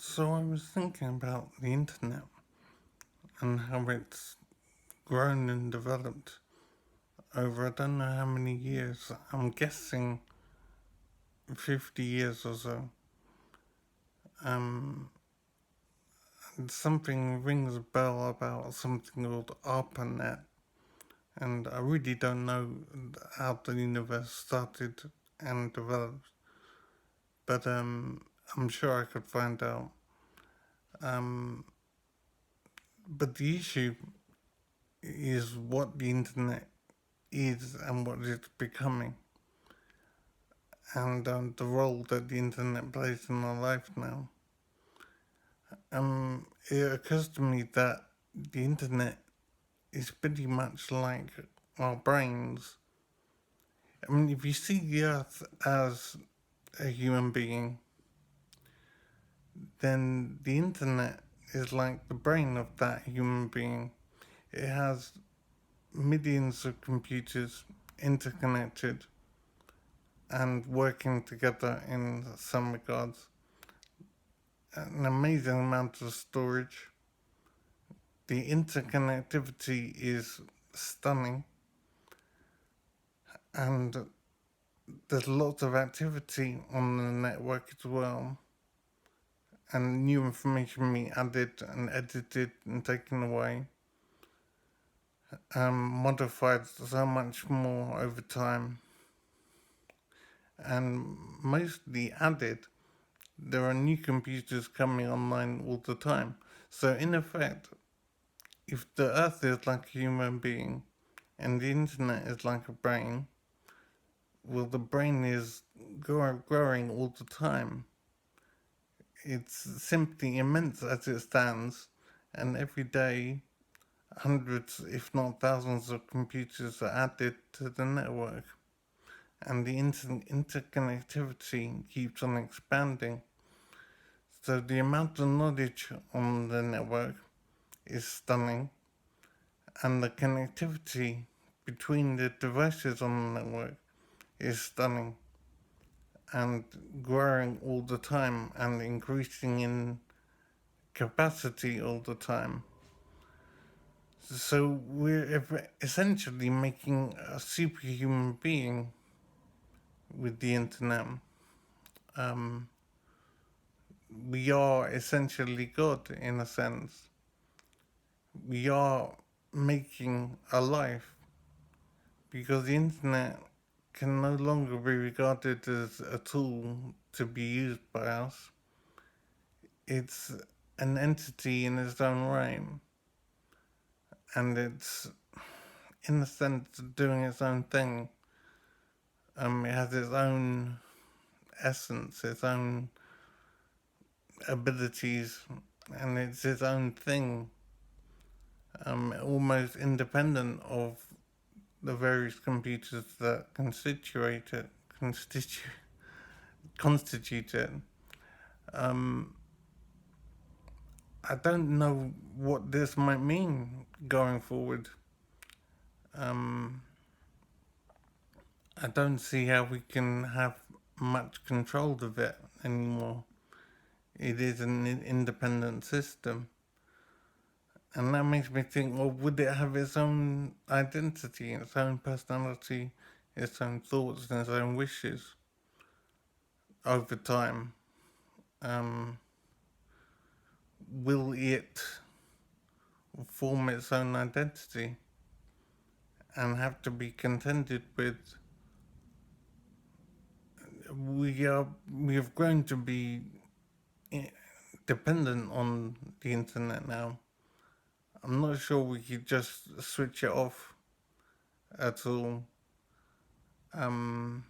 So I was thinking about the internet and how it's grown and developed over I don't know how many years. I'm guessing 50 years or so. Um, Something rings a bell about something called ARPANET, and I really don't know how the universe started and developed, but I'm sure I could find out. Um, but the issue is what the internet is and what it's becoming, and the role that the internet plays in our life now. It occurs to me that the internet is pretty much like our brains. I mean, if you see the Earth as a human being, then the internet is like the brain of that human being. It has millions of computers interconnected and working together in some regards. An amazing amount of storage. The interconnectivity is stunning, and there's lots of activity on the network as well, and new information being added and edited and taken away, modified so much more over time, and mostly added. There are new computers coming online all the time. So, in effect, if the Earth is like a human being and the internet is like a brain, well, the brain is growing all the time. It's simply immense as it stands, and every day, hundreds, if not thousands, of computers are added to the network, and the interconnectivity keeps on expanding. So, the amount of knowledge on the network is stunning, and the connectivity between the devices on the network is stunning and growing all the time and increasing in capacity all the time. So we're essentially making a superhuman being with the internet. Um, we are essentially God in a sense. We are making a life because the internet can no longer be regarded as a tool to be used by us. It's an entity in its own right, and it's in a sense doing its own thing. It has its own essence, its own abilities, and it's its own thing, almost independent of the various computers that constitute it. Um, I don't know what this might mean going forward. Um, I don't see how we can have much control of it anymore. It is an independent system. And that makes me think, well, would it have its own identity, its own personality, its own thoughts, and its own wishes over time? Um, will it form its own identity and have to be contended with? We have grown to be dependent on the internet now. I'm not sure we could just switch it off at all. Um,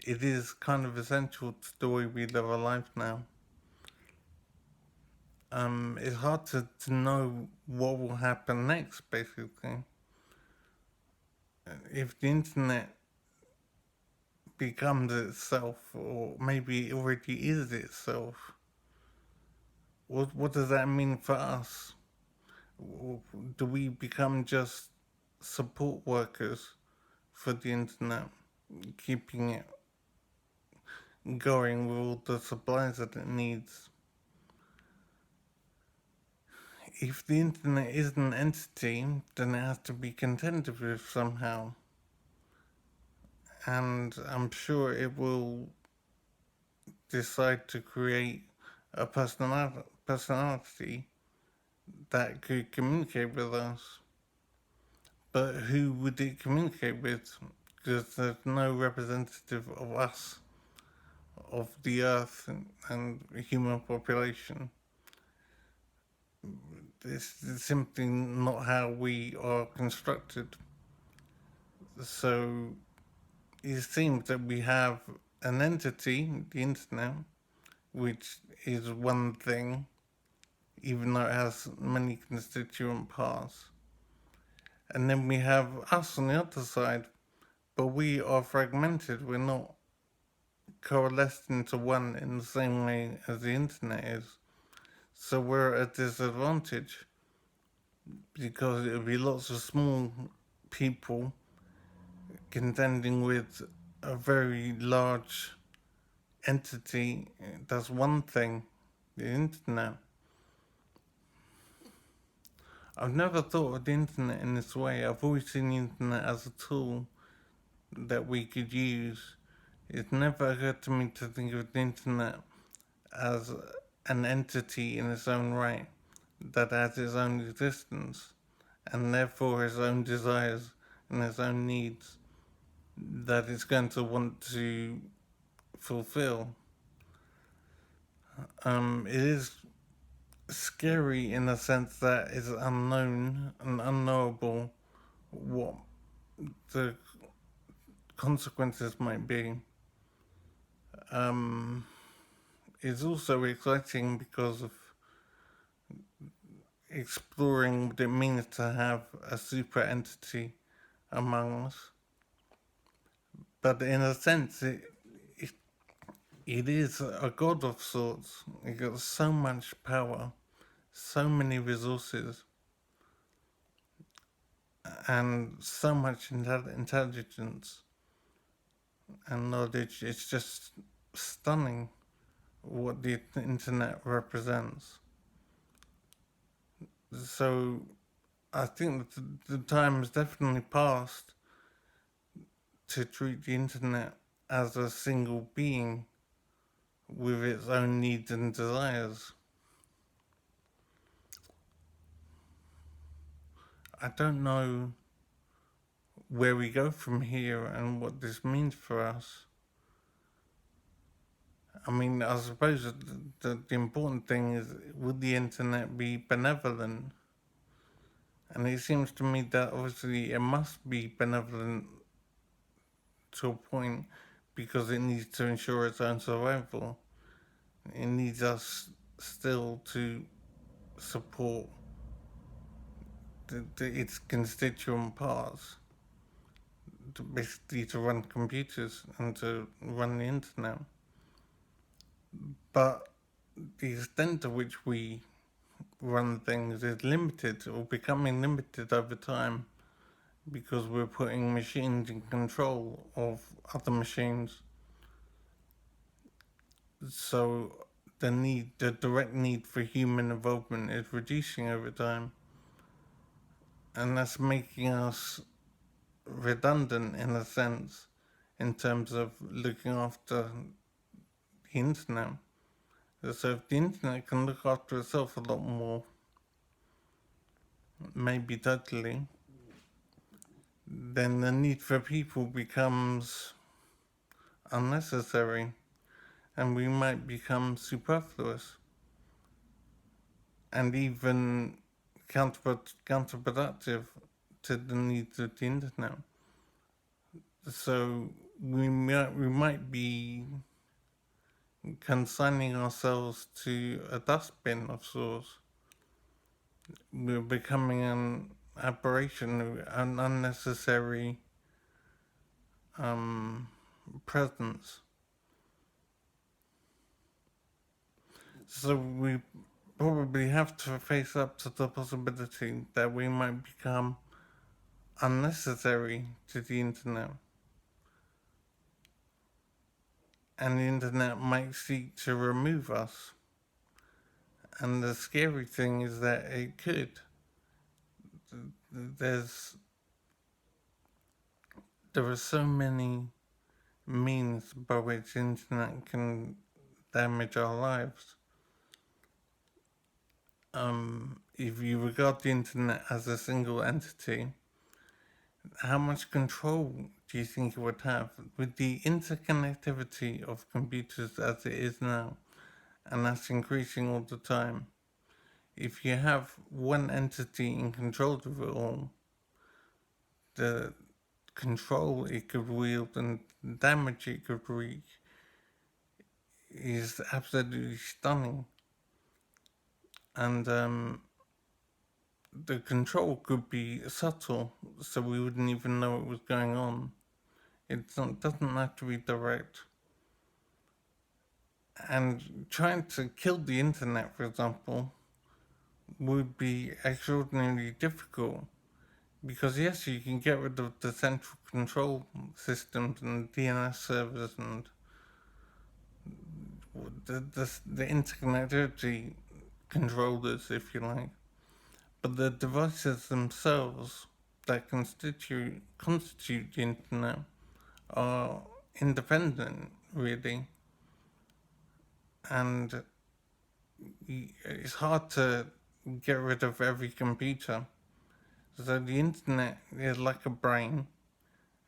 it is kind of essential to the way we live our life now. It's hard to know what will happen next, basically. If the internet becomes itself, or maybe it already is itself, what does that mean for us? Do we become just support workers for the internet, keeping it going with all the supplies that it needs. If the internet is an entity, then it has to be contended with somehow. And I'm sure it will decide to create a personality that could communicate with us. But who would it communicate with? Because there's no representative of us, of the earth and human population. This is simply not how we are constructed. So it seems that we have an entity, the internet, which is one thing, even though it has many constituent parts. And then we have us on the other side, but we are fragmented. We're not coalesced into one in the same way as the internet is. So we're at a disadvantage because it would be lots of small people contending with a very large entity. That's one thing, the internet. I've never thought of the internet in this way. I've always seen the internet as a tool that we could use. It never occurred to me to think of the internet as an entity in its own right that has its own existence and therefore its own desires and its own needs that it's going to want to fulfill. It is scary in the sense that it's unknown and unknowable what the consequences might be. It's also exciting because of exploring what it means to have a super entity among us. But in a sense, it is a god of sorts. It got so much power, so many resources, and so much intelligence and knowledge. It's just stunning what the internet represents. So I think that the time has definitely passed to treat the internet as a single being with its own needs and desires. I don't know where we go from here and what this means for us. I mean, I suppose the important thing is, would the internet be benevolent? And it seems to me that obviously it must be benevolent to a point because it needs to ensure its own survival. It needs us still to support its constituent parts, basically to run computers and to run the internet. But the extent to which we run things is limited or becoming limited over time because we're putting machines in control of other machines. So the direct need for human involvement is reducing over time. And that's making us redundant in a sense in terms of looking after the internet. So if the internet can look after itself a lot more, maybe totally, then the need for people becomes unnecessary and we might become superfluous and even counterproductive to the needs of the internet. So we might be consigning ourselves to a dustbin of sorts. We're becoming an aberration, an unnecessary presence. So we probably have to face up to the possibility that we might become unnecessary to the internet. and the internet might seek to remove us. And the scary thing is that it could. There's there are so many means by which the internet can damage our lives. If you regard the internet as a single entity, how much control do you think it would have with the interconnectivity of computers as it is now? And that's increasing all the time. If you have one entity in control of it all, the control it could wield and damage it could wreak is absolutely stunning. And the control could be subtle, so we wouldn't even know what was going on. Doesn't have to be direct. And trying to kill the internet, for example, would be extraordinarily difficult because yes, you can get rid of the central control systems and DNS servers and the interconnectivity controllers, if you like, but the devices themselves that constitute the internet are independent, really, and it's hard to get rid of every computer. So the internet is like a brain,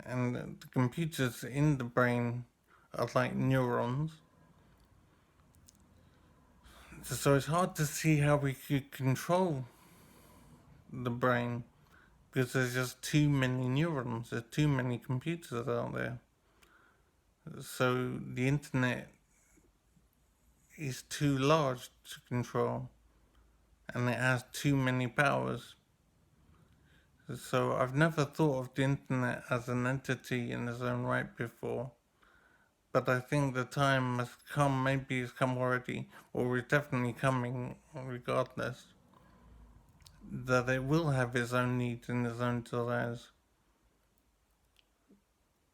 and the computers in the brain are like neurons. So it's hard to see how we could control the brain because there's just too many neurons, there's too many computers out there. So the internet is too large to control and it has too many powers. So I've never thought of the internet as an entity in its own right before. But I think the time has come, maybe it's come already, or it's definitely coming regardless, that it will have its own needs and its own desires.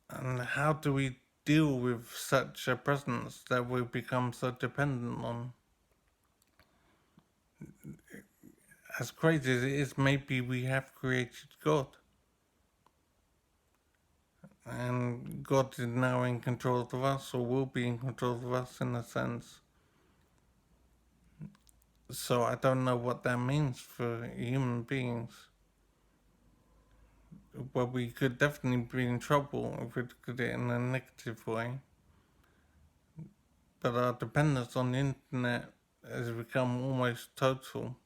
And how do we deal with such a presence that we become so dependent on? As crazy as it is, maybe we have created God. And God is now in control of us, or will be in control of us in a sense. So I don't know what that means for human beings. But we could definitely be in trouble if we look at it in a negative way. But our dependence on the internet has become almost total.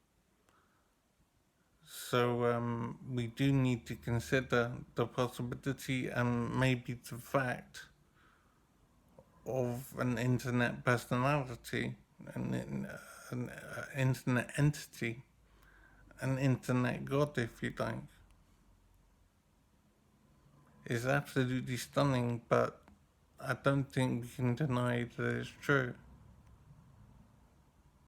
So we do need to consider the possibility and maybe the fact of an internet personality, an internet entity, an internet god, if you like. It's absolutely stunning, but I don't think we can deny that it's true.